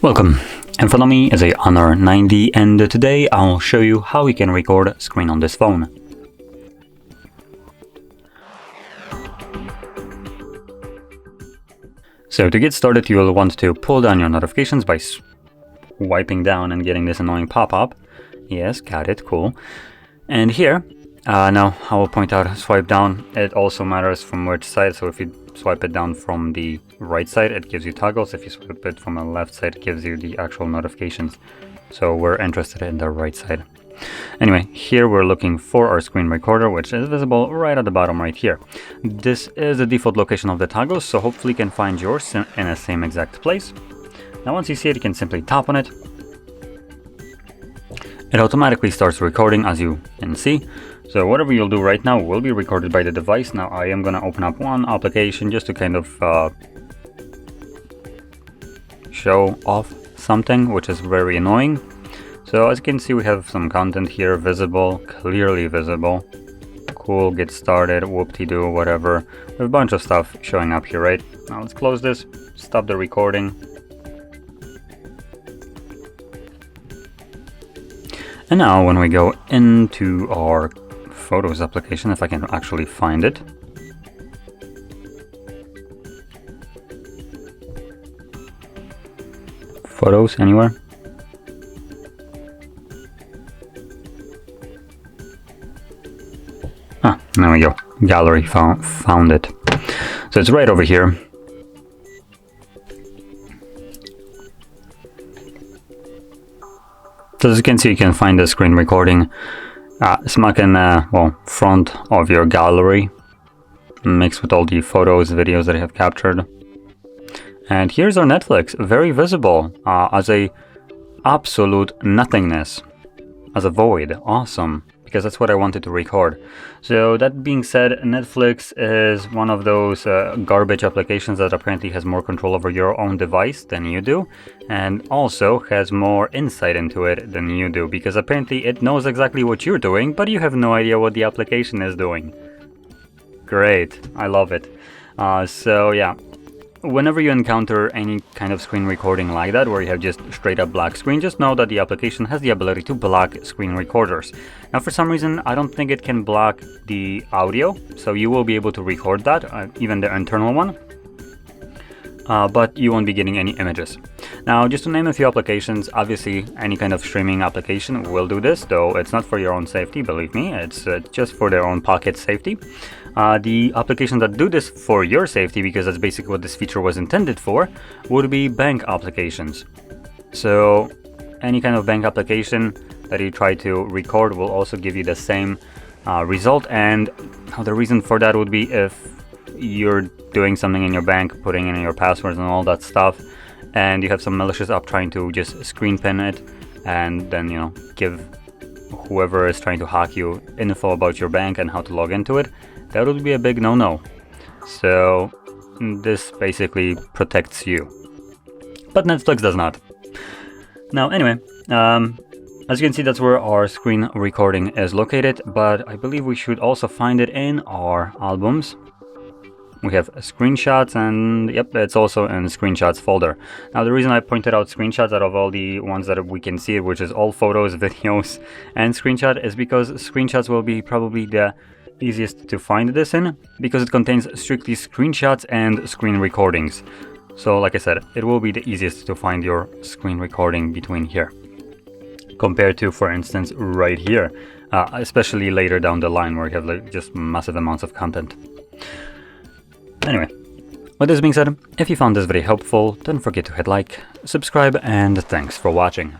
Welcome. In front of me is a Honor 90 and today I'll show you how you can record screen on this phone. So to get started, you'll want to pull down your notifications by swiping down and getting this annoying pop-up. Yes, got it, cool. And here, now I will point out swipe down. It also matters from which side, so if you swipe it down from the right side, it gives you toggles. If you swipe it from the left side, it gives you the actual notifications. So we're interested in the right side. Anyway, here we're looking for our screen recorder, which is visible right at the bottom right here. This is the default location of the toggles, so hopefully you can find yours in the same exact place. Now once you see it, you can simply tap on it. It automatically starts recording, as you can see. So whatever you'll do right now will be recorded by the device. Now I am going to open up one application just to kind of show off something, which is very annoying. So as you can see, we have some content here visible, clearly visible. Cool, get started, whoop-de-doo, whatever. We have a bunch of stuff showing up here, right? Now let's close this, stop the recording. And now when we go into our Photos application, if I can actually find it. Photos anywhere? Ah, there we go. Gallery found it. So it's right over here. So as you can see, you can find the screen recording smack in front of your gallery, mixed with all the photos, videos that I have captured. And here's our Netflix, very visible as a absolute nothingness, as a void. Awesome, because that's what I wanted to record. So that being said, Netflix is one of those garbage applications that apparently has more control over your own device than you do, and also has more insight into it than you do, because apparently it knows exactly what you're doing, but you have no idea what the application is doing. Great, I love it. So yeah, whenever you encounter any kind of screen recording like that, where you have just straight up black screen, just know that the application has the ability to block screen recorders. Now for some reason, I don't think it can block the audio, so you will be able to record that, even the internal one, but you won't be getting any images. Now just to name a few applications, obviously any kind of streaming application will do this, though it's not for your own safety, believe me, it's just for their own pocket safety. The applications that do this for your safety, because that's basically what this feature was intended for, would be bank applications. So any kind of bank application that you try to record will also give you the same result, and the reason for that would be if you're doing something in your bank, putting in your passwords and all that stuff, and you have some malicious app trying to just screen pin it and then, you know, give whoever is trying to hack you info about your bank and how to log into it. That would be a big no-no. So this basically protects you, but Netflix does not. Now anyway, as you can see, that's where our screen recording is located, but I believe we should also find it in our albums. We have screenshots, and yep, it's also in the screenshots folder. Now the reason I pointed out screenshots out of all the ones that we can see, which is all photos, videos, and screenshot, is because screenshots will be probably the easiest to find this in, because it contains strictly screenshots and screen recordings. So like I said, it will be the easiest to find your screen recording between here, compared to, for instance, right here, especially later down the line where you have like just massive amounts of content. Anyway, with this being said, if you found this video helpful, don't forget to hit like, subscribe, and thanks for watching.